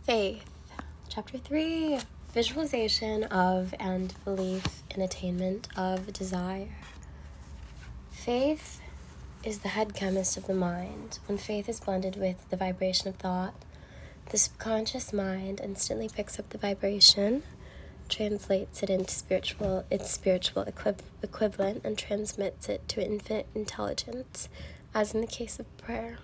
Faith. Chapter 3. Visualization of and belief in attainment of desire. Faith is the head chemist of the mind. When faith is blended with the vibration of thought, the subconscious mind instantly picks up the vibration, translates it into its spiritual equivalent, and transmits it to infinite intelligence, as in the case of prayer.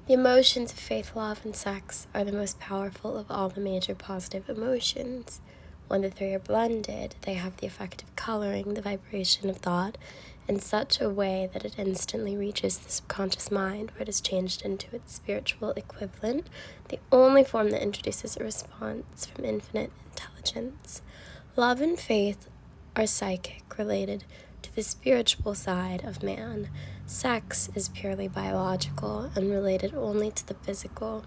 The emotions of faith, love, and sex are the most powerful of all the major positive emotions. When the three are blended, they have the effect of coloring the vibration of thought in such a way that it instantly reaches the subconscious mind, where it is changed into its spiritual equivalent, the only form that introduces a response from infinite intelligence. Love and faith are psychic, related to the spiritual side of man. Sex is purely biological and related only to the physical.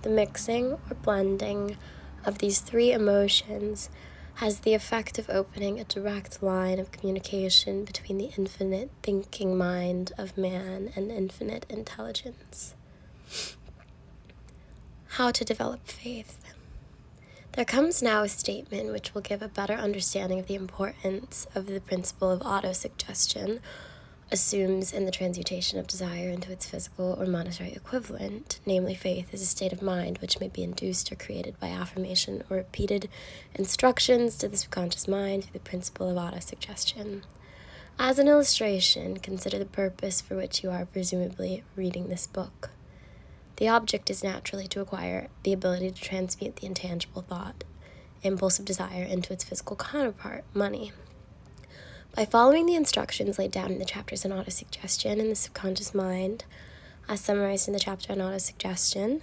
The mixing or blending of these three emotions has the effect of opening a direct line of communication between the infinite thinking mind of man and infinite intelligence. How to develop faith. There comes now a statement which will give a better understanding of the importance of the principle of autosuggestion, assumes in the transmutation of desire into its physical or monetary equivalent. Namely, faith is a state of mind which may be induced or created by affirmation or repeated instructions to the subconscious mind through the principle of autosuggestion. As an illustration, consider the purpose for which you are presumably reading this book. The object is naturally to acquire the ability to transmute the intangible thought, impulse of desire, into its physical counterpart, money. By following the instructions laid down in the chapters on autosuggestion in the subconscious mind, as summarized in the chapter on autosuggestion,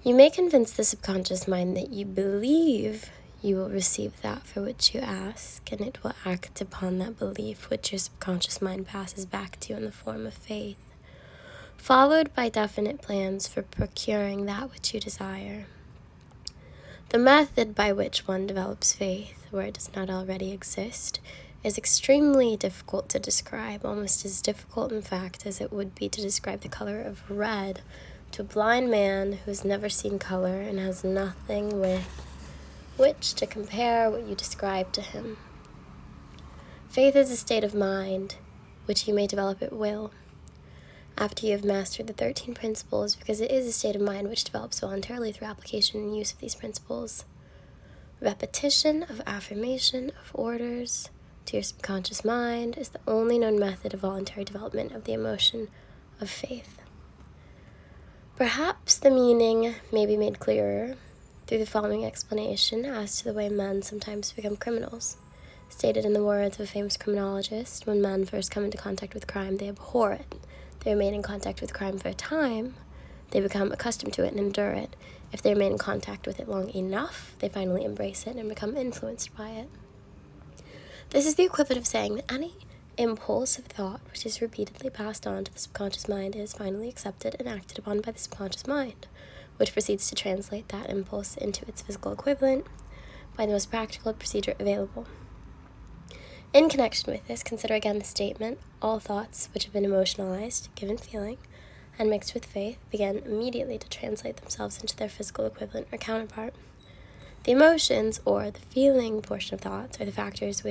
you may convince the subconscious mind that you believe you will receive that for which you ask, and it will act upon that belief which your subconscious mind passes back to you in the form of faith, followed by definite plans for procuring that which you desire. The method by which one develops faith, where it does not already exist, is extremely difficult to describe, almost as difficult in fact as it would be to describe the color of red to a blind man who has never seen color and has nothing with which to compare what you describe to him. Faith is a state of mind which you may develop at will after you have mastered the 13 principles, because it is a state of mind which develops voluntarily through application and use of these principles. Repetition of affirmation of orders to your subconscious mind is the only known method of voluntary development of the emotion of faith. Perhaps the meaning may be made clearer through the following explanation as to the way men sometimes become criminals. Stated in the words of a famous criminologist, when men first come into contact with crime, they abhor it. They remain in contact with crime for a time, they become accustomed to it and endure it. If they remain in contact with it long enough, they finally embrace it and become influenced by it. This is the equivalent of saying that any impulse of thought which is repeatedly passed on to the subconscious mind is finally accepted and acted upon by the subconscious mind, which proceeds to translate that impulse into its physical equivalent by the most practical procedure available. In connection with this, consider again the statement, all thoughts which have been emotionalized, given feeling, and mixed with faith begin immediately to translate themselves into their physical equivalent or counterpart. The emotions, or the feeling portion of thoughts, are the factors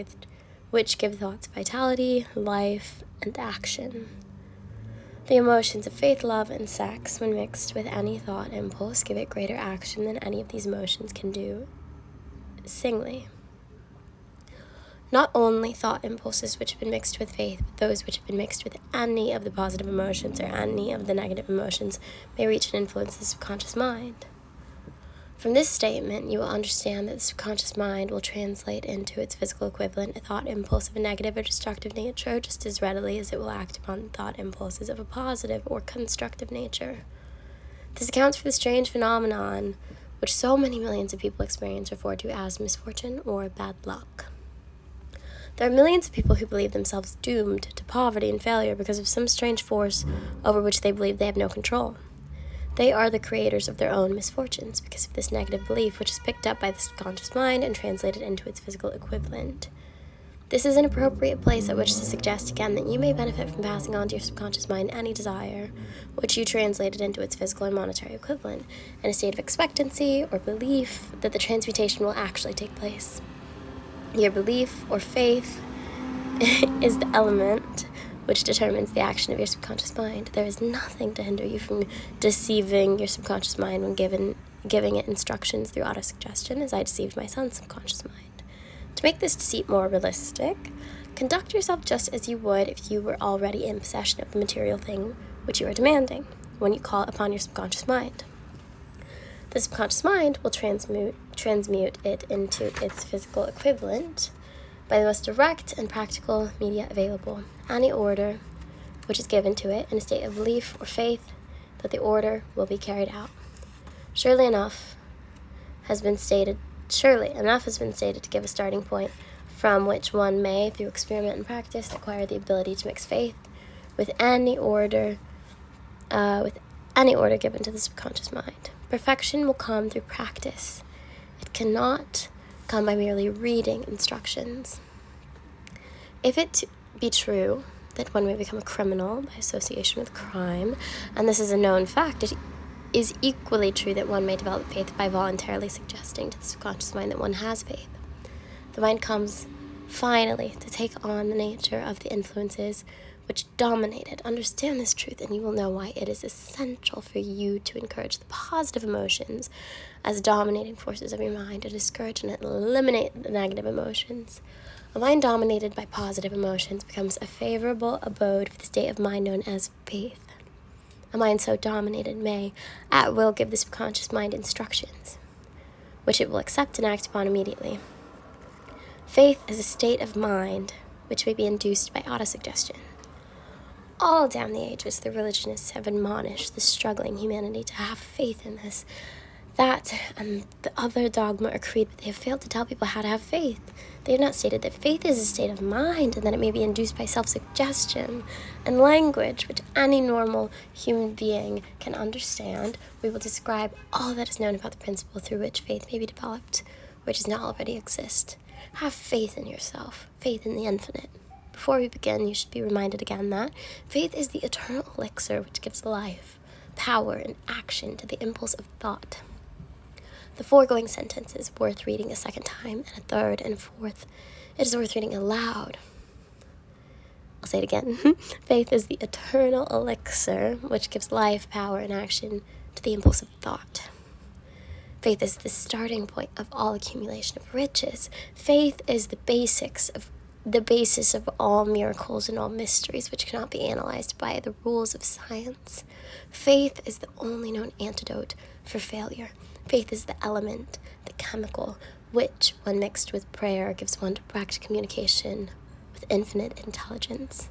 which give thoughts vitality, life, and action. The emotions of faith, love, and sex, when mixed with any thought impulse, give it greater action than any of these emotions can do singly. Not only thought impulses which have been mixed with faith, but those which have been mixed with any of the positive emotions or any of the negative emotions may reach and influence the subconscious mind. From this statement, you will understand that the subconscious mind will translate into its physical equivalent a thought impulse of a negative or destructive nature just as readily as it will act upon thought impulses of a positive or constructive nature. This accounts for the strange phenomenon which so many millions of people experience, referred to as misfortune or bad luck. There are millions of people who believe themselves doomed to poverty and failure because of some strange force over which they believe they have no control. They are the creators of their own misfortunes because of this negative belief, which is picked up by the subconscious mind and translated into its physical equivalent. This is an appropriate place at which to suggest again that you may benefit from passing on to your subconscious mind any desire, which you translated into its physical and monetary equivalent, in a state of expectancy or belief that the transmutation will actually take place. Your belief or faith is the element which determines the action of your subconscious mind. There is nothing to hinder you from deceiving your subconscious mind when giving it instructions through autosuggestion, as I deceived my son's subconscious mind. To make this deceit more realistic, conduct yourself just as you would if you were already in possession of the material thing which you are demanding when you call upon your subconscious mind. The subconscious mind will transmute it into its physical equivalent by the most direct and practical media available. Any order which is given to it in a state of belief or faith that the order will be carried out. Surely enough has been stated to give a starting point from which one may, through experiment and practice, acquire the ability to mix faith with any order given to the subconscious mind. Perfection will come through practice. It cannot come by merely reading instructions. If it be true that one may become a criminal by association with crime, and this is a known fact, it is equally true that one may develop faith by voluntarily suggesting to the subconscious mind that one has faith. The mind comes, finally, to take on the nature of the influences which dominate it. Understand this truth, and you will know why it is essential for you to encourage the positive emotions as dominating forces of your mind, to discourage and eliminate the negative emotions. A mind dominated by positive emotions becomes a favorable abode for the state of mind known as faith. A mind so dominated may, at will, give the subconscious mind instructions, which it will accept and act upon immediately. Faith is a state of mind which may be induced by autosuggestion. All down the ages, the religionists have admonished the struggling humanity to have faith in this, that, and the other dogma or creed, but they have failed to tell people how to have faith. They have not stated that faith is a state of mind and that it may be induced by self-suggestion and language which any normal human being can understand. We will describe all that is known about the principle through which faith may be developed, which does not already exist. Have faith in yourself, faith in the infinite. Before we begin, you should be reminded again that faith is the eternal elixir which gives life, power, and action to the impulse of thought. The foregoing sentence is worth reading a second time, and a third, and a fourth. It is worth reading aloud. I'll say it again. Faith is the eternal elixir which gives life, power, and action to the impulse of thought. Faith is the starting point of all accumulation of riches. Faith is the basis of all miracles and all mysteries which cannot be analyzed by the rules of science. Faith is the only known antidote for failure. Faith is the element, the chemical, which, when mixed with prayer, gives one direct communication with infinite intelligence.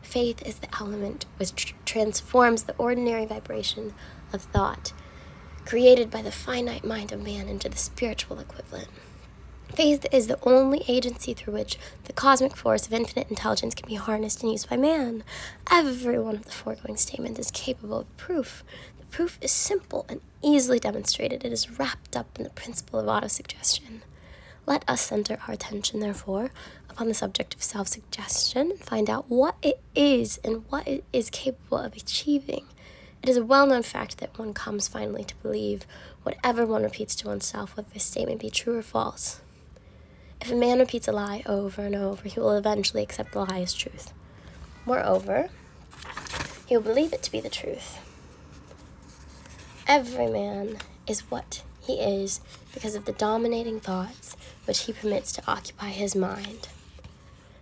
Faith is the element which transforms the ordinary vibration of thought, created by the finite mind of man, into the spiritual equivalent. Faith is the only agency through which the cosmic force of infinite intelligence can be harnessed and used by man. Every one of the foregoing statements is capable of proof. The proof is simple and easily demonstrated. It is wrapped up in the principle of autosuggestion. Let us center our attention, therefore, upon the subject of self-suggestion and find out what it is and what it is capable of achieving. It is a well-known fact that one comes finally to believe whatever one repeats to oneself, whether this statement be true or false. If a man repeats a lie over and over, he will eventually accept the lie as truth. Moreover, he will believe it to be the truth. Every man is what he is because of the dominating thoughts which he permits to occupy his mind.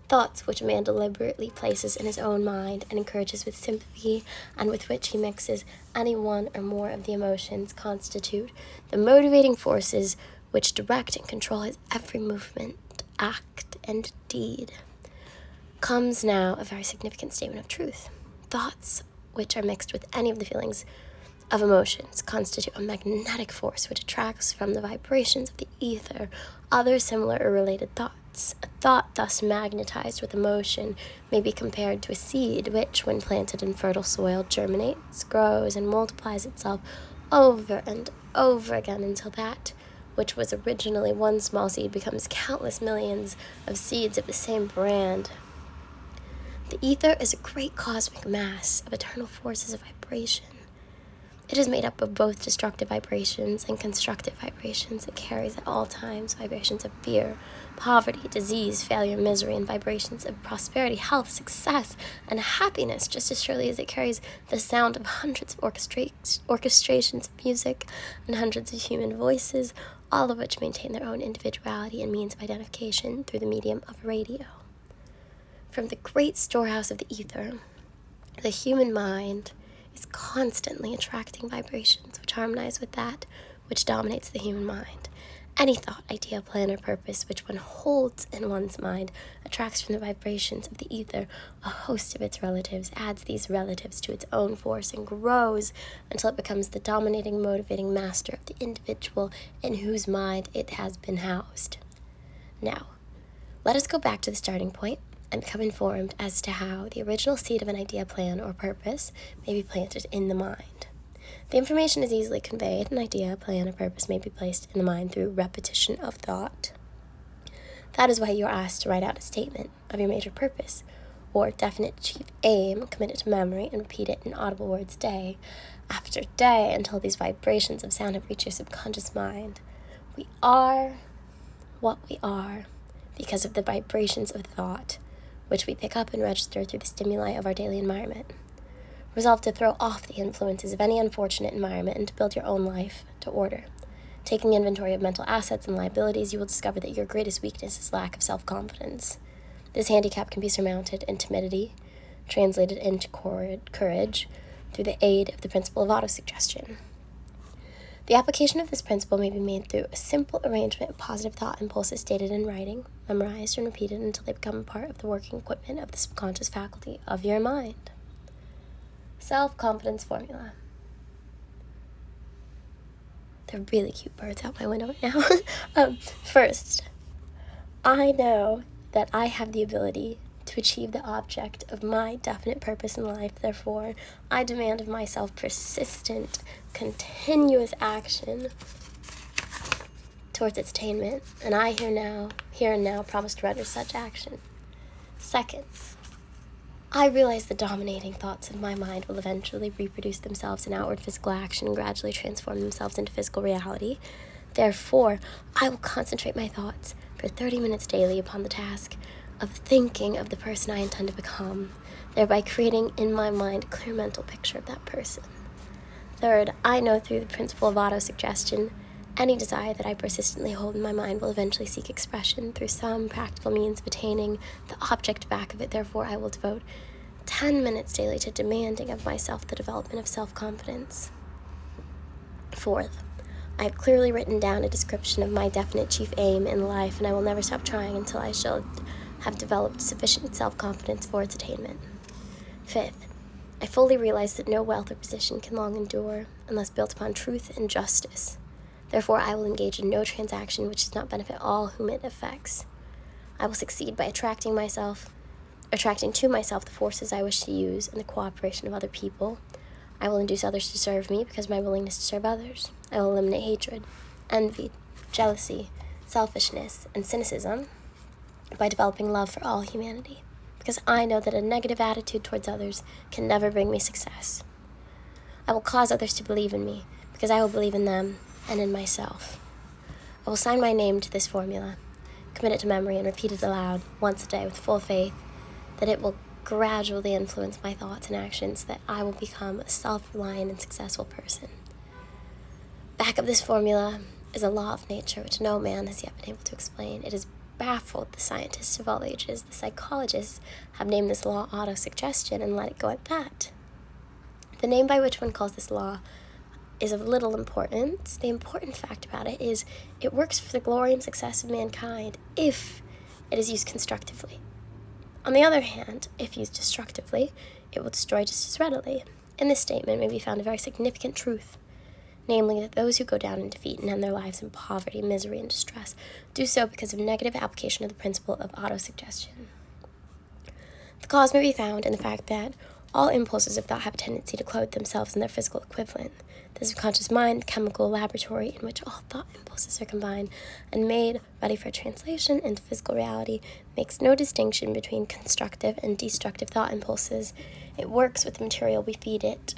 Thoughts which a man deliberately places in his own mind and encourages with sympathy, and with which he mixes any one or more of the emotions, constitute the motivating forces which direct and control his every movement, act, and deed. Comes now a very significant statement of truth. Thoughts which are mixed with any of the feelings of emotions constitute a magnetic force which attracts from the vibrations of the ether other similar or related thoughts. A thought thus magnetized with emotion may be compared to a seed which, when planted in fertile soil, germinates, grows, and multiplies itself over and over again until that which was originally one small seed, becomes countless millions of seeds of the same brand. The ether is a great cosmic mass of eternal forces of vibration. It is made up of both destructive vibrations and constructive vibrations. It carries at all times vibrations of fear, poverty, disease, failure, misery, and vibrations of prosperity, health, success, and happiness, just as surely as it carries the sound of hundreds of orchestrations of music and hundreds of human voices, all of which maintain their own individuality and means of identification through the medium of radio. From the great storehouse of the ether, the human mind is constantly attracting vibrations which harmonize with that which dominates the human mind. Any thought, idea, plan, or purpose which one holds in one's mind attracts from the vibrations of the ether a host of its relatives, adds these relatives to its own force, and grows until it becomes the dominating, motivating master of the individual in whose mind it has been housed. Now, let us go back to the starting point and become informed as to how the original seed of an idea, plan, or purpose may be planted in the mind. The information is easily conveyed. An idea, plan, or purpose may be placed in the mind through repetition of thought. That is why you are asked to write out a statement of your major purpose or definite chief aim, commit it to memory, and repeat it in audible words day after day until these vibrations of sound have reached your subconscious mind. We are what we are because of the vibrations of thought, which we pick up and register through the stimuli of our daily environment. Resolve to throw off the influences of any unfortunate environment and to build your own life to order. Taking inventory of mental assets and liabilities, you will discover that your greatest weakness is lack of self-confidence. This handicap can be surmounted in timidity, translated into courage, through the aid of the principle of autosuggestion. The application of this principle may be made through a simple arrangement of positive thought impulses stated in writing, memorized, and repeated until they become part of the working equipment of the subconscious faculty of your mind. Self-confidence formula. They're really cute birds out my window right now. First, I know that I have the ability to achieve the object of my definite purpose in life. Therefore, I demand of myself persistent, continuous action towards its attainment, and I here and now promise to render such action. Second, I realize the dominating thoughts of my mind will eventually reproduce themselves in outward physical action and gradually transform themselves into physical reality. Therefore, I will concentrate my thoughts for 30 minutes daily upon the task of thinking of the person I intend to become, thereby creating in my mind a clear mental picture of that person. Third, I know through the principle of autosuggestion, any desire that I persistently hold in my mind will eventually seek expression through some practical means of attaining the object back of it. Therefore, I will devote 10 minutes daily to demanding of myself the development of self-confidence. Fourth, I have clearly written down a description of my definite chief aim in life, and I will never stop trying until I shall have developed sufficient self-confidence for its attainment. Fifth, I fully realize that no wealth or position can long endure unless built upon truth and justice. Therefore, I will engage in no transaction which does not benefit all whom it affects. I will succeed by attracting to myself the forces I wish to use and the cooperation of other people. I will induce others to serve me because of my willingness to serve others. I will eliminate hatred, envy, jealousy, selfishness, and cynicism by developing love for all humanity, because I know that a negative attitude towards others can never bring me success. I will cause others to believe in me, because I will believe in them and in myself. I will sign my name to this formula, commit it to memory, and repeat it aloud once a day with full faith that it will gradually influence my thoughts and actions, that I will become a self-reliant and successful person. Back of this formula is a law of nature which no man has yet been able to explain. It has baffled the scientists of all ages. The psychologists have named this law autosuggestion and let it go at that. The name by which one calls this law is of little importance. The important fact about it is it works for the glory and success of mankind if it is used constructively. On the other hand, if used destructively, it will destroy just as readily. In this statement may be found a very significant truth, namely that those who go down in defeat and end their lives in poverty, misery, and distress do so because of negative application of the principle of autosuggestion. The cause may be found in the fact that All impulses of thought have a tendency to clothe themselves in their physical equivalent. The subconscious mind, chemical laboratory in which all thought impulses are combined and made ready for translation into physical reality, makes no distinction between constructive and destructive thought impulses. It works with the material we feed it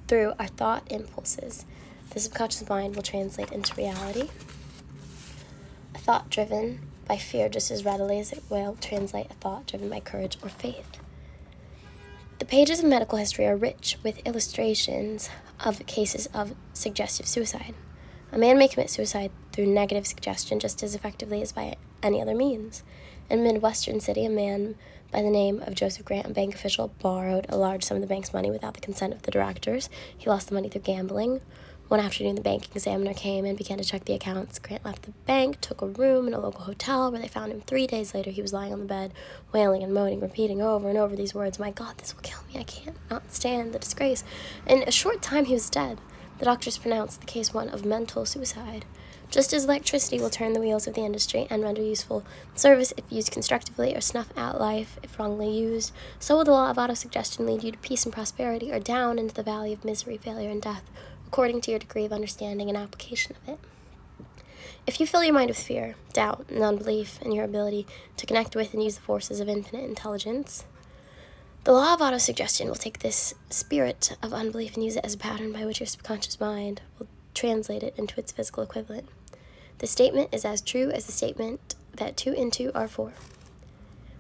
through our thought impulses. The subconscious mind will translate into reality a thought driven by fear just as readily as it will translate a thought driven by courage or faith. The pages of medical history are rich with illustrations of cases of suggestive suicide. A man may commit suicide through negative suggestion just as effectively as by any other means. In a Midwestern city, a man by the name of Joseph Grant, a bank official, borrowed a large sum of the bank's money without the consent of the directors. He lost the money through gambling. One afternoon, the bank examiner came and began to check the accounts. Grant left the bank, took a room in a local hotel where they found him 3 days later. He was lying on the bed, wailing and moaning, repeating over and over these words, "My God, this will kill me. I can't not stand the disgrace." In a short time, he was dead. The doctors pronounced the case one of mental suicide. Just as electricity will turn the wheels of the industry and render useful service if used constructively or snuff out life if wrongly used, so will the law of autosuggestion lead you to peace and prosperity or down into the valley of misery, failure, and death, according to your degree of understanding and application of it. If you fill your mind with fear, doubt, and unbelief in your ability to connect with and use the forces of infinite intelligence, the law of autosuggestion will take this spirit of unbelief and use it as a pattern by which your subconscious mind will translate it into its physical equivalent. The statement is as true as the statement that 2 and 2 are 4.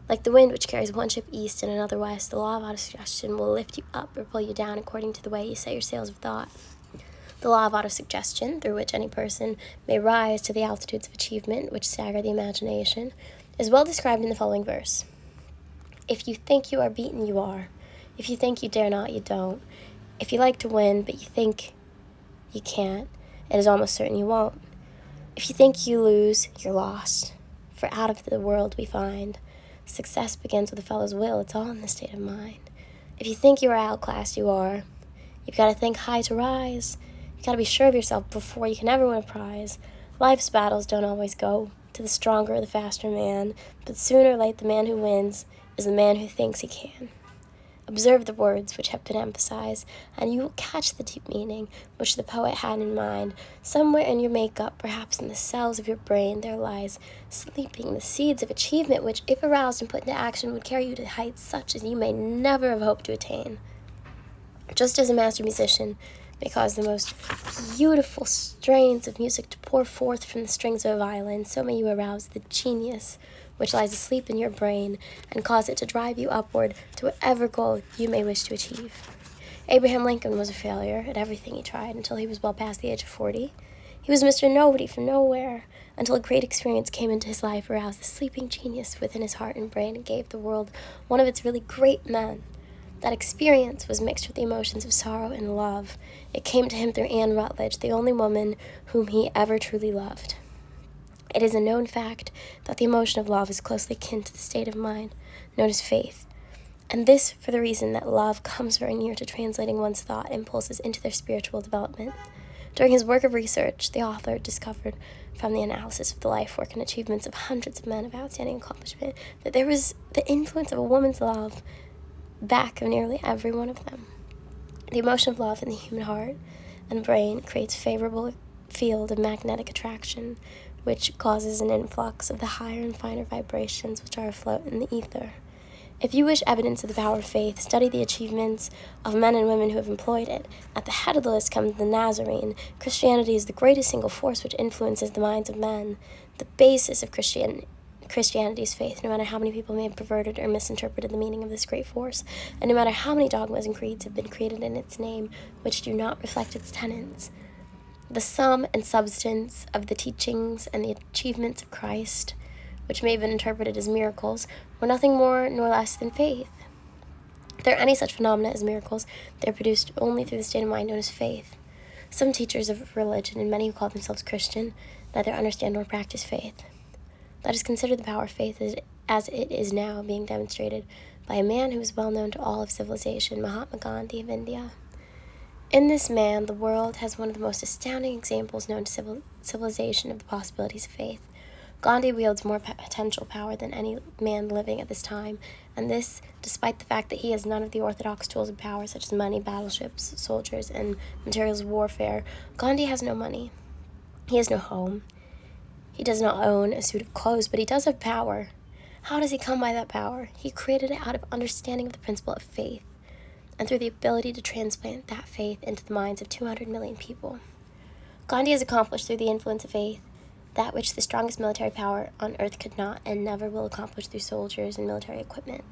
Like the wind which carries one ship east and another west, the law of autosuggestion will lift you up or pull you down according to the way you set your sails of thought. The law of autosuggestion, through which any person may rise to the altitudes of achievement which stagger the imagination, is well described in the following verse. If you think you are beaten, you are. If you think you dare not, you don't. If you like to win, but you think you can't, it is almost certain you won't. If you think you lose, you're lost. For out of the world we find, success begins with a fellow's will. It's all in the state of mind. If you think you are outclassed, you are. You've got to think high to rise. You've got to be sure of yourself before you can ever win a prize. Life's battles don't always go to the stronger or the faster man, but sooner or late the man who wins is the man who thinks he can. Observe the words which have been emphasized, and you will catch the deep meaning which the poet had in mind. Somewhere in your makeup, perhaps in the cells of your brain, there lies sleeping the seeds of achievement which, if aroused and put into action, would carry you to heights such as you may never have hoped to attain. Just as a master musician may cause the most beautiful strains of music to pour forth from the strings of a violin, so may you arouse the genius which lies asleep in your brain and cause it to drive you upward to whatever goal you may wish to achieve. Abraham Lincoln was a failure at everything he tried until he was well past the age of 40. He was Mr. Nobody from nowhere until a great experience came into his life, aroused the sleeping genius within his heart and brain, and gave the world one of its really great men. That experience was mixed with the emotions of sorrow and love. It came to him through Anne Rutledge, the only woman whom he ever truly loved. It is a known fact that the emotion of love is closely akin to the state of mind known as faith, and this for the reason that love comes very near to translating one's thought impulses into their spiritual development. During his work of research, the author discovered from the analysis of the life, work, and achievements of hundreds of men of outstanding accomplishment that there was the influence of a woman's love back of nearly every one of them. The emotion of love in the human heart and brain creates a favorable field of magnetic attraction, which causes an influx of the higher and finer vibrations which are afloat in the ether. If you wish evidence of the power of faith, study the achievements of men and women who have employed it. At the head of the list comes the Nazarene. Christianity is the greatest single force which influences the minds of men. The basis of Christianity's faith, no matter how many people may have perverted or misinterpreted the meaning of this great force, and no matter how many dogmas and creeds have been created in its name which do not reflect its tenets. The sum and substance of the teachings and the achievements of Christ, which may have been interpreted as miracles, were nothing more nor less than faith. If there are any such phenomena as miracles, they are produced only through the state of mind known as faith. Some teachers of religion, and many who call themselves Christian, neither understand nor practice faith. Let us consider the power of faith as it is now being demonstrated by a man who is well known to all of civilization, Mahatma Gandhi of India. In this man, the world has one of the most astounding examples known to civilization of the possibilities of faith. Gandhi wields more potential power than any man living at this time, and this despite the fact that he has none of the orthodox tools of power such as money, battleships, soldiers, and materials of warfare. Gandhi has no money. He has no home. He does not own a suit of clothes, but he does have power. How does he come by that power? He created it out of understanding of the principle of faith, and through the ability to transplant that faith into the minds of 200 million people. Gandhi has accomplished through the influence of faith that which the strongest military power on earth could not and never will accomplish through soldiers and military equipment.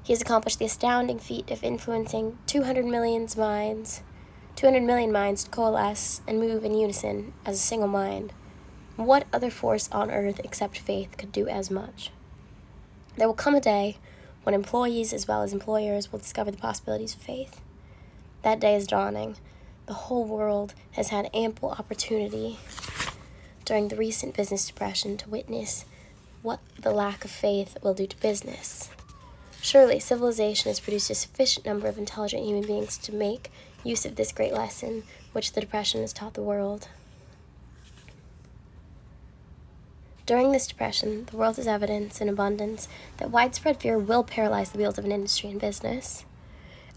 He has accomplished the astounding feat of influencing 200 million minds to coalesce and move in unison as a single mind. What other force on earth except faith could do as much? There will come a day when employees as well as employers will discover the possibilities of faith. That day is dawning. The whole world has had ample opportunity during the recent business depression to witness what the lack of faith will do to business. Surely civilization has produced a sufficient number of intelligent human beings to make use of this great lesson which the depression has taught the world. During this depression, the world has evidence in abundance that widespread fear will paralyze the wheels of an industry and business.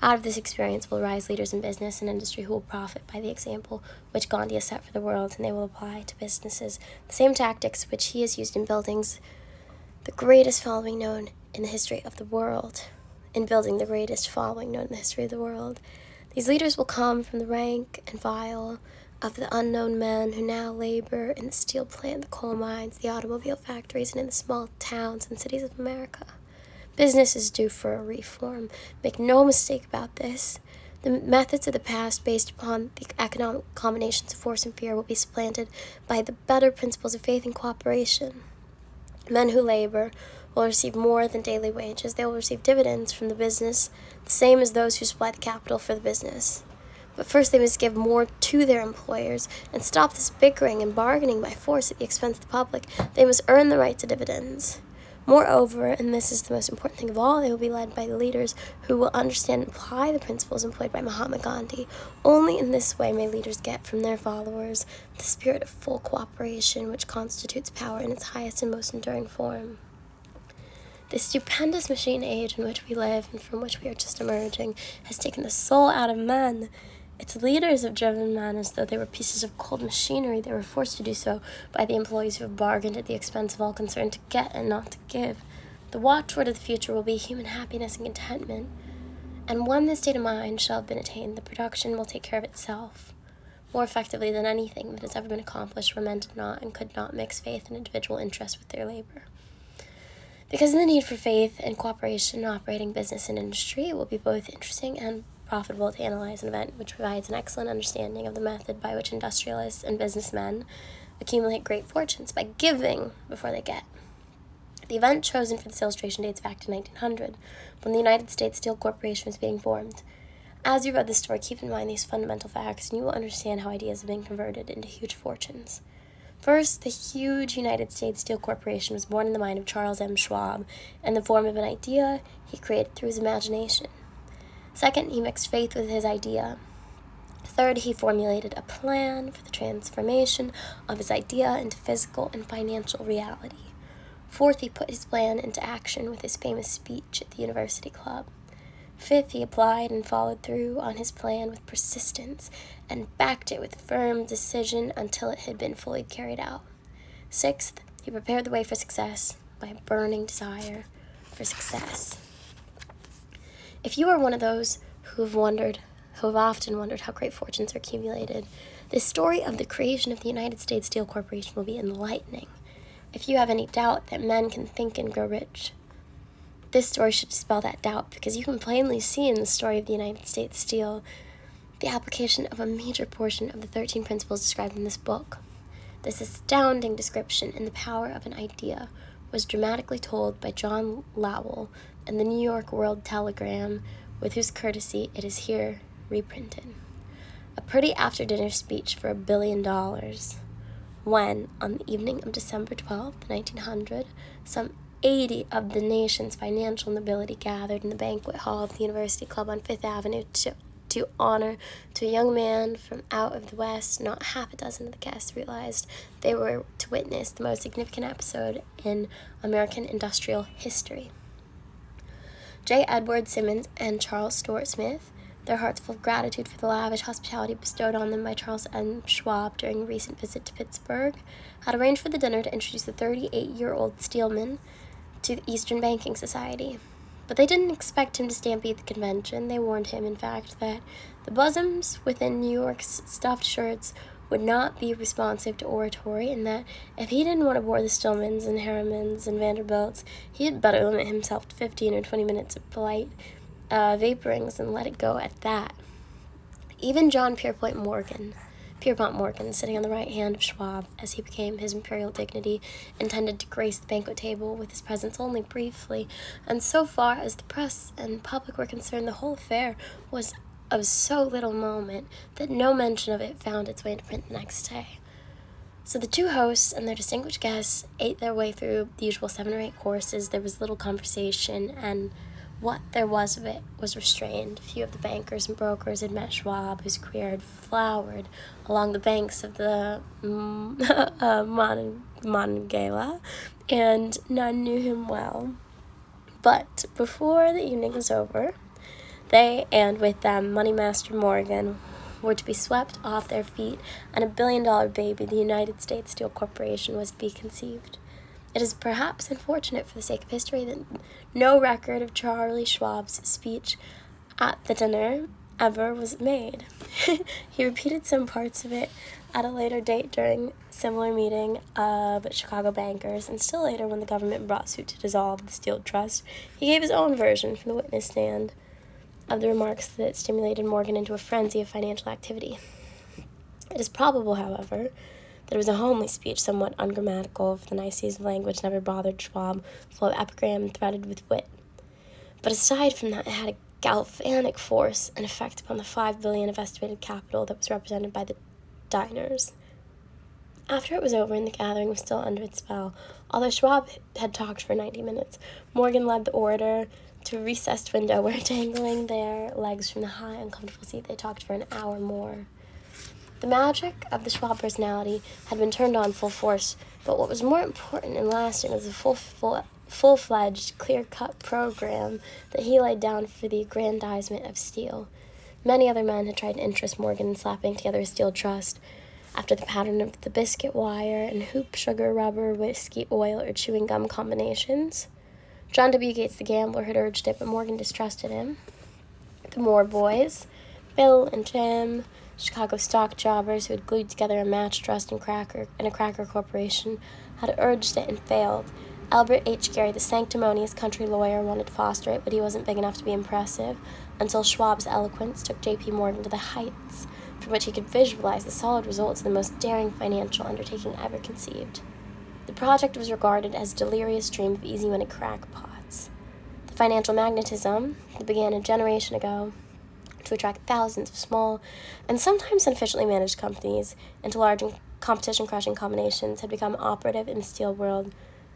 Out of this experience will rise leaders in business and industry who will profit by the example which Gandhi has set for the world, and they will apply to businesses the same tactics which he has used in buildings the greatest following known in the history of the world. These leaders will come from the rank and file of the unknown men who now labor in the steel plant, the coal mines, the automobile factories, and in the small towns and cities of America. Business is due for a reform. Make no mistake about this. The methods of the past, based upon the economic combinations of force and fear, will be supplanted by the better principles of faith and cooperation. Men who labor will receive more than daily wages. They will receive dividends from the business, the same as those who supply the capital for the business. But first they must give more to their employers and stop this bickering and bargaining by force at the expense of the public. They must earn the right to dividends. Moreover, and this is the most important thing of all, they will be led by the leaders who will understand and apply the principles employed by Mahatma Gandhi. Only in this way may leaders get from their followers the spirit of full cooperation which constitutes power in its highest and most enduring form. This stupendous machine age in which we live and from which we are just emerging has taken the soul out of men. Its leaders have driven men as though they were pieces of cold machinery. They were forced to do so by the employees who have bargained at the expense of all concerned to get and not to give. The watchword of the future will be human happiness and contentment. And when this state of mind shall have been attained, the production will take care of itself more effectively than anything that has ever been accomplished where men did not and could not mix faith and individual interest with their labor. Because of the need for faith and cooperation in operating business and industry, it will be both interesting and profitable to analyze an event which provides an excellent understanding of the method by which industrialists and businessmen accumulate great fortunes by giving before they get. The event chosen for this illustration dates back to 1900, when the United States Steel Corporation was being formed. As you read this story, keep in mind these fundamental facts, and you will understand how ideas have been converted into huge fortunes. First, the huge United States Steel Corporation was born in the mind of Charles M. Schwab in the form of an idea he created through his imagination. Second, he mixed faith with his idea. Third, he formulated a plan for the transformation of his idea into physical and financial reality. Fourth, he put his plan into action with his famous speech at the University Club. Fifth, he applied and followed through on his plan with persistence and backed it with firm decision until it had been fully carried out. Sixth, he prepared the way for success by a burning desire for success. If you are one of those who have often wondered how great fortunes are accumulated, the story of the creation of the United States Steel Corporation will be enlightening. If you have any doubt that men can think and grow rich, this story should dispel that doubt, because you can plainly see in the story of the United States Steel the application of a major portion of the 13 principles described in this book. This astounding description in the power of an idea was dramatically told by John Lowell in the New York World Telegram, with whose courtesy it is here reprinted. A pretty after-dinner speech for $1 billion, when, on the evening of December 12, 1900, some 80 of the nation's financial nobility gathered in the banquet hall of the University Club on Fifth Avenue to honor to a young man from out of the West. Not half a dozen of the guests realized they were to witness the most significant episode in American industrial history. J. Edward Simmons and Charles Stuart Smith, their hearts full of gratitude for the lavish hospitality bestowed on them by Charles M. Schwab during a recent visit to Pittsburgh, had arranged for the dinner to introduce the 38-year-old Steelman to the Eastern Banking Society. But they didn't expect him to stampede the convention. They warned him, in fact, that the bosoms within New York's stuffed shirts would not be responsive to oratory, and that if he didn't want to bore the Stillmans and Harrimans and Vanderbilts, he had better limit himself to 15 or 20 minutes of polite vaporings and let it go at that. Even John Pierpont Morgan, sitting on the right hand of Schwab as he became his imperial dignity, intended to grace the banquet table with his presence only briefly, and so far as the press and public were concerned, the whole affair was of so little moment that no mention of it found its way into print the next day. So the two hosts and their distinguished guests ate their way through the usual 7 or 8 courses. There was little conversation, and what there was of it was restrained. Few of the bankers and brokers had met Schwab, whose career had flowered along the banks of the Monongahela, and none knew him well. But before the evening was over, they, and with them Moneymaster Morgan, were to be swept off their feet, and a $1 billion baby, the United States Steel Corporation, was to be conceived. It is perhaps unfortunate for the sake of history that no record of Charlie Schwab's speech at the dinner ever was made. He repeated some parts of it at a later date during a similar meeting of Chicago bankers, and still later when the government brought suit to dissolve the Steel Trust, he gave his own version from the witness stand of the remarks that stimulated Morgan into a frenzy of financial activity. It is probable, however, that it was a homely speech, somewhat ungrammatical, for the niceties of language never bothered Schwab, full of epigram and threaded with wit. But aside from that, it had a galvanic force and effect upon the $5 billion of estimated capital that was represented by the diners. After it was over and the gathering was still under its spell, although Schwab had talked for 90 minutes, Morgan led the orator to a recessed window where, dangling their legs from the high, uncomfortable seat, they talked for an hour more. The magic of the Schwab personality had been turned on full force, but what was more important and lasting was the full-fledged, clear-cut program that he laid down for the aggrandizement of steel. Many other men had tried to interest Morgan in slapping together a steel trust, after the pattern of the biscuit wire and hoop sugar, rubber, whiskey, oil, or chewing gum combinations. John W. Gates the gambler had urged it, but Morgan distrusted him. The Moore boys, Bill and Jim, Chicago stock jobbers who had glued together a match trust and a cracker corporation, had urged it and failed. Albert H. Gary, the sanctimonious country lawyer, wanted to foster it, but he wasn't big enough to be impressive, until Schwab's eloquence took J.P. Morgan to the heights, from which he could visualize the solid results of the most daring financial undertaking ever conceived. The project was regarded as a delirious dream of easy money crackpots. The financial magnetism that began a generation ago to attract thousands of small and sometimes inefficiently managed companies into large and competition-crushing combinations had become operative in the steel world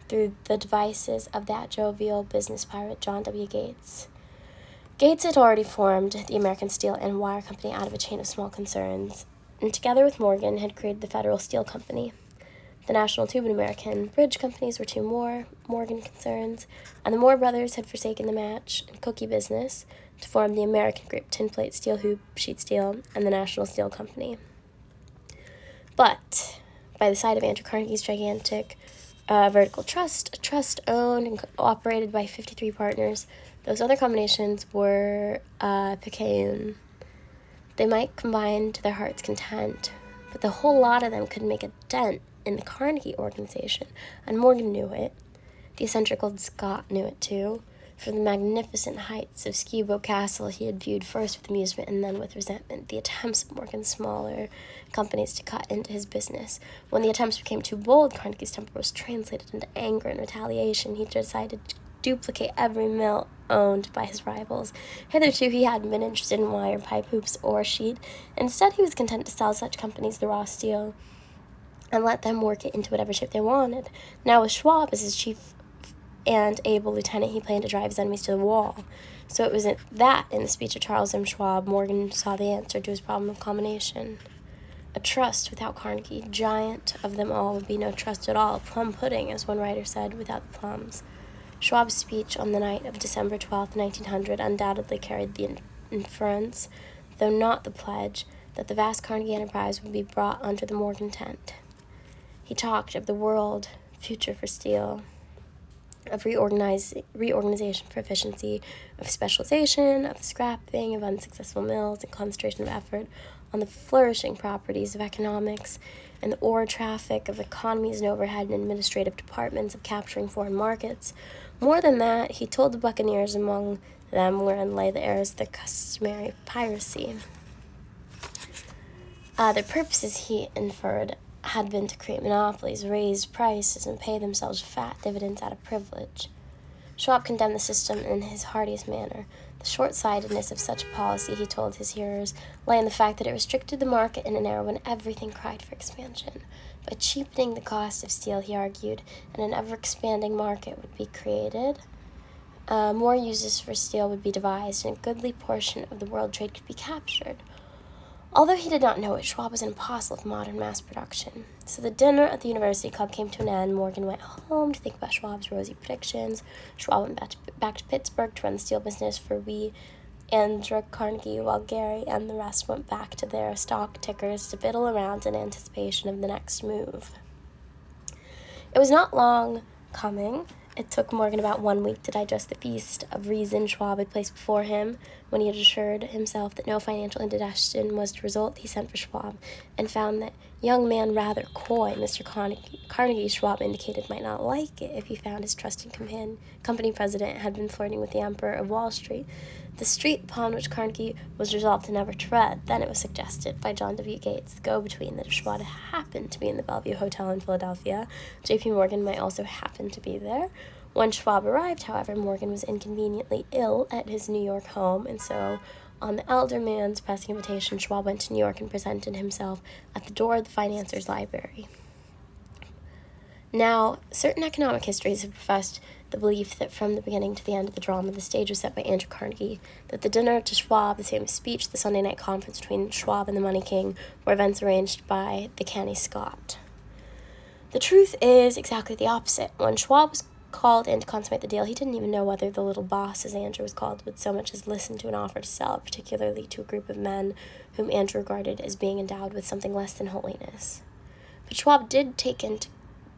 through the devices of that jovial business pirate John W. Gates. Gates had already formed the American Steel and Wire Company out of a chain of small concerns, and together with Morgan had created the Federal Steel Company. The National Tube and American Bridge Companies were two more Morgan concerns, and the Moore brothers had forsaken the match and cookie business to form the American Group, Tin Plate, Steel Hoop, Sheet Steel, and the National Steel Company. But by the side of Andrew Carnegie's gigantic vertical trust, a trust owned and operated by 53 partners, those other combinations were picayune. They might combine to their heart's content, but the whole lot of them could make a dent in the Carnegie organization, and Morgan knew it. The eccentric old Scot knew it too. From the magnificent heights of Skibo Castle, he had viewed first with amusement and then with resentment the attempts of Morgan's smaller companies to cut into his business. When the attempts became too bold, Carnegie's temper was translated into anger and retaliation. He decided to duplicate every mill owned by his rivals. Hitherto, he hadn't been interested in wire, pipe, hoops, or sheet. Instead, he was content to sell such companies the raw steel and let them work it into whatever shape they wanted. Now, with Schwab as his chief and able lieutenant, he planned to drive his enemies to the wall. So it was in the speech of Charles M. Schwab, Morgan saw the answer to his problem of combination. A trust without Carnegie, giant of them all, would be no trust at all. Plum pudding, as one writer said, without the plums. Schwab's speech on the night of December 12, 1900, undoubtedly carried the inference, though not the pledge, that the vast Carnegie enterprise would be brought under the Morgan tent. He talked of the world future for steel, of reorganization for efficiency, of specialization, of the scrapping of unsuccessful mills, and concentration of effort on the flourishing properties of economics and the ore traffic, of economies and overhead and administrative departments, of capturing foreign markets. More than that, he told the buccaneers among them wherein lay the heirs of the customary piracy. Their purposes, he inferred, had been to create monopolies, raise prices, and pay themselves fat dividends out of privilege. Schwab condemned the system in his heartiest manner. The short-sightedness of such policy, he told his hearers, lay in the fact that it restricted the market in an era when everything cried for expansion. By cheapening the cost of steel, he argued, and an ever-expanding market would be created. More uses for steel would be devised, and a goodly portion of the world trade could be captured. Although he did not know it, Schwab was an apostle of modern mass production. So the dinner at the University Club came to an end. Morgan went home to think about Schwab's rosy predictions. Schwab went back to Pittsburgh to run the steel business for Andrew Carnegie, while Gary and the rest went back to their stock tickers to fiddle around in anticipation of the next move. It was not long coming. It took Morgan about 1 week to digest the feast of reason Schwab had placed before him. When he had assured himself that no financial indigestion was to result, he sent for Schwab and found that young man rather coy. Mr. Carnegie, Schwab indicated, might not like it if he found his trusting company president had been flirting with the Emperor of Wall Street, the street upon which Carnegie was resolved to never tread. Then it was suggested by John W. Gates, the go-between, that if Schwab happened to be in the Bellevue Hotel in Philadelphia, J.P. Morgan might also happen to be there. When Schwab arrived, however, Morgan was inconveniently ill at his New York home, and so, on the elder man's pressing invitation, Schwab went to New York and presented himself at the door of the financier's library. Now, certain economic histories have professed the belief that from the beginning to the end of the drama, the stage was set by Andrew Carnegie, that the dinner to Schwab, the famous speech, the Sunday night conference between Schwab and the Money King, were events arranged by the canny Scot. The truth is exactly the opposite. When Schwab was called in to consummate the deal, he didn't even know whether the little boss, as Andrew was called, would so much as listen to an offer to sell, particularly to a group of men whom Andrew regarded as being endowed with something less than holiness. But Schwab did take into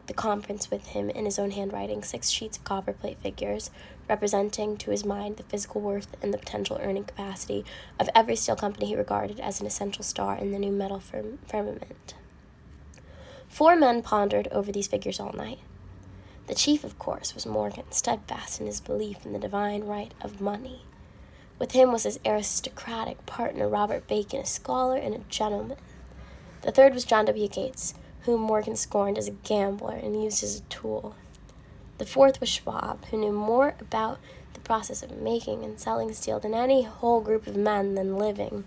the conference with him in his own handwriting 6 sheets of copperplate figures, representing to his mind the physical worth and the potential earning capacity of every steel company he regarded as an essential star in the new metal firmament. 4 men pondered over these figures all night. The chief, of course, was Morgan, steadfast in his belief in the divine right of money. With him was his aristocratic partner, Robert Bacon, a scholar and a gentleman. The third was John W. Gates, whom Morgan scorned as a gambler and used as a tool. The fourth was Schwab, who knew more about the process of making and selling steel than any whole group of men then living.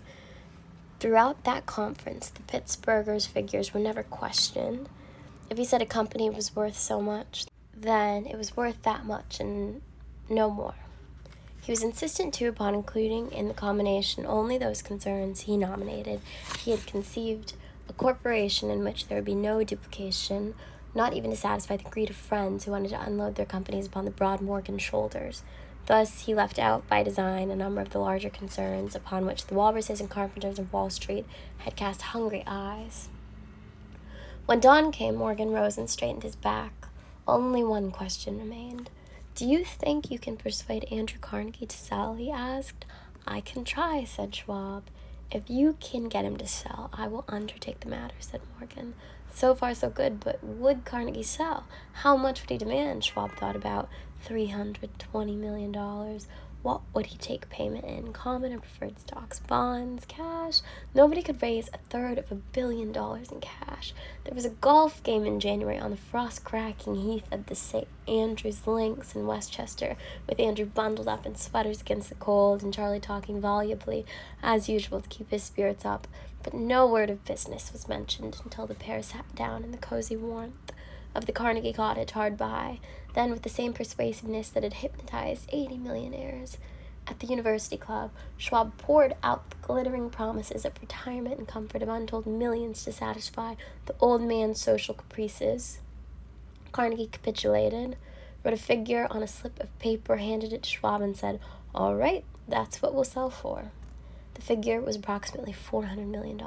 Throughout that conference, the Pittsburghers' figures were never questioned. If he said a company was worth so much, then it was worth that much and no more. He was insistent, too, upon including in the combination only those concerns he nominated. He had conceived a corporation in which there would be no duplication, not even to satisfy the greed of friends who wanted to unload their companies upon the broad Morgan shoulders. Thus, he left out by design a number of the larger concerns upon which the walruses and carpenters of Wall Street had cast hungry eyes. When dawn came, Morgan rose and straightened his back. Only one question remained. "Do you think you can persuade Andrew Carnegie to sell?" he asked. "I can try," said Schwab. "If you can get him to sell, I will undertake the matter," said Morgan. So far, so good, but would Carnegie sell? How much would he demand? Schwab thought about $320 million. What would he take payment in? Common or preferred stocks? Bonds? Cash? Nobody could raise $350 million in cash. There was a golf game in January on the frost-cracking heath of the St. Andrew's Links in Westchester, with Andrew bundled up in sweaters against the cold and Charlie talking volubly, as usual, to keep his spirits up. But no word of business was mentioned until the pair sat down in the cozy warmth of the Carnegie cottage hard by. Then, with the same persuasiveness that had hypnotized 80 millionaires at the University Club, Schwab poured out the glittering promises of retirement and comfort of untold millions to satisfy the old man's social caprices. Carnegie capitulated. wrote a figure on a slip of paper, handed it to Schwab, and said, "All right, that's what we'll sell for." The figure was approximately $400 million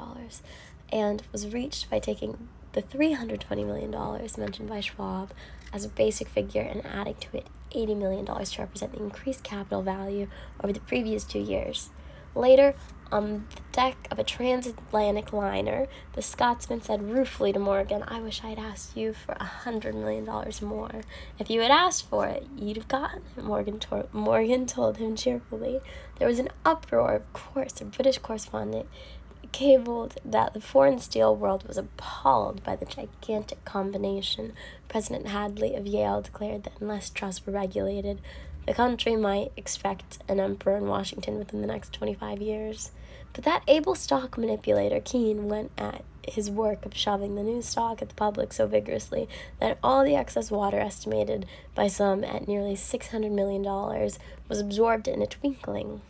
and was reached by taking the $320 million mentioned by Schwab as a basic figure and adding to it $80 million to represent the increased capital value over the previous 2 years. Later, on the deck of a transatlantic liner, the Scotsman said ruefully to Morgan, "I wish I'd asked you for $100 million more. If you had asked for it, you'd have gotten it," Morgan told him cheerfully. There was an uproar, of course. A British correspondent cabled that the foreign steel world was appalled by the gigantic combination. President Hadley of Yale declared that unless trusts were regulated, the country might expect an emperor in Washington within the next 25 years. But that able stock manipulator, Keene, went at his work of shoving the new stock at the public so vigorously that all the excess water, estimated by some at nearly $600 million, was absorbed in a twinkling.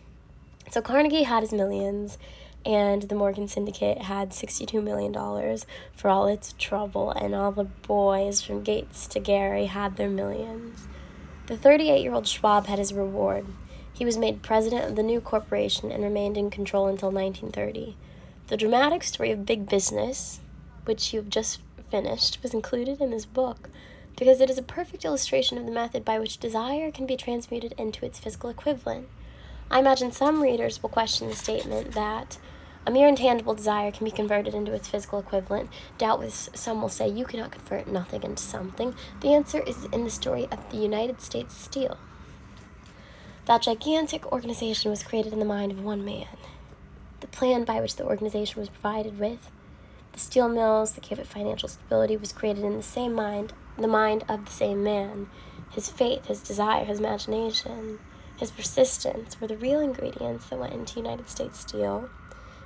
So Carnegie had his millions, and the Morgan Syndicate had $62 million for all its trouble, and all the boys from Gates to Gary had their millions. The 38-year-old Schwab had his reward. He was made president of the new corporation and remained in control until 1930. The dramatic story of big business, which you have just finished, was included in this book because it is a perfect illustration of the method by which desire can be transmuted into its physical equivalent. I imagine some readers will question the statement that a mere intangible desire can be converted into its physical equivalent. Doubtless some will say you cannot convert nothing into something. The answer is in the story of the United States Steel. That gigantic organization was created in the mind of one man. The plan by which the organization was provided with, the steel mills that gave it financial stability, was created in the mind of the same man. His faith, his desire, his imagination, his persistence were the real ingredients that went into United States Steel.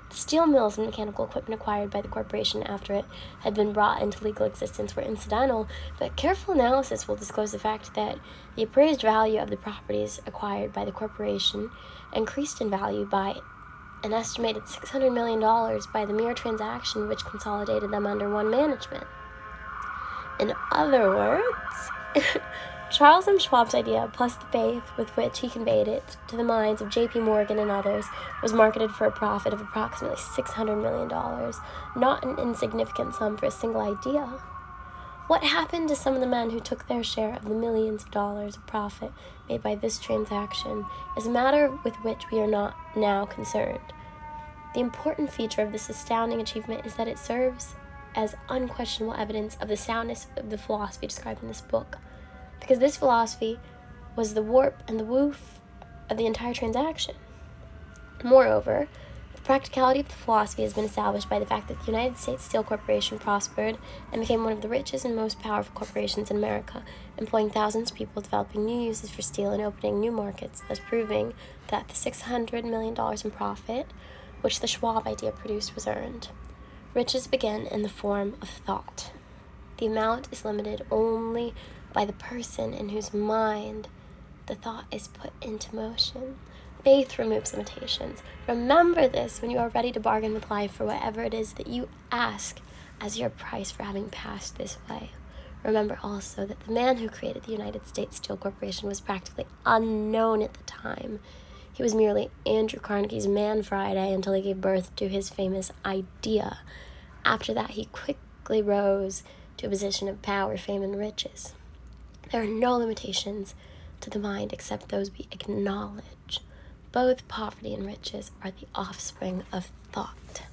The steel mills and mechanical equipment acquired by the corporation after it had been brought into legal existence were incidental, but careful analysis will disclose the fact that the appraised value of the properties acquired by the corporation increased in value by an estimated $600 million by the mere transaction which consolidated them under one management. In other words, Charles M. Schwab's idea, plus the faith with which he conveyed it to the minds of J.P. Morgan and others, was marketed for a profit of approximately $600 million, not an insignificant sum for a single idea. What happened to some of the men who took their share of the millions of dollars of profit made by this transaction is a matter with which we are not now concerned. The important feature of this astounding achievement is that it serves as unquestionable evidence of the soundness of the philosophy described in this book, because this philosophy was the warp and the woof of the entire transaction. Moreover, the practicality of the philosophy has been established by the fact that the United States Steel Corporation prospered and became one of the richest and most powerful corporations in America, employing thousands of people, developing new uses for steel, and opening new markets, thus proving that the $600 million in profit, which the Schwab idea produced, was earned. Riches begin in the form of thought. The amount is limited only by the person in whose mind the thought is put into motion. Faith removes limitations. Remember this when you are ready to bargain with life for whatever it is that you ask as your price for having passed this way. Remember also that the man who created the United States Steel Corporation was practically unknown at the time. He was merely Andrew Carnegie's Man Friday until he gave birth to his famous idea. After that, he quickly rose to a position of power, fame, and riches. There are no limitations to the mind except those we acknowledge. Both poverty and riches are the offspring of thought.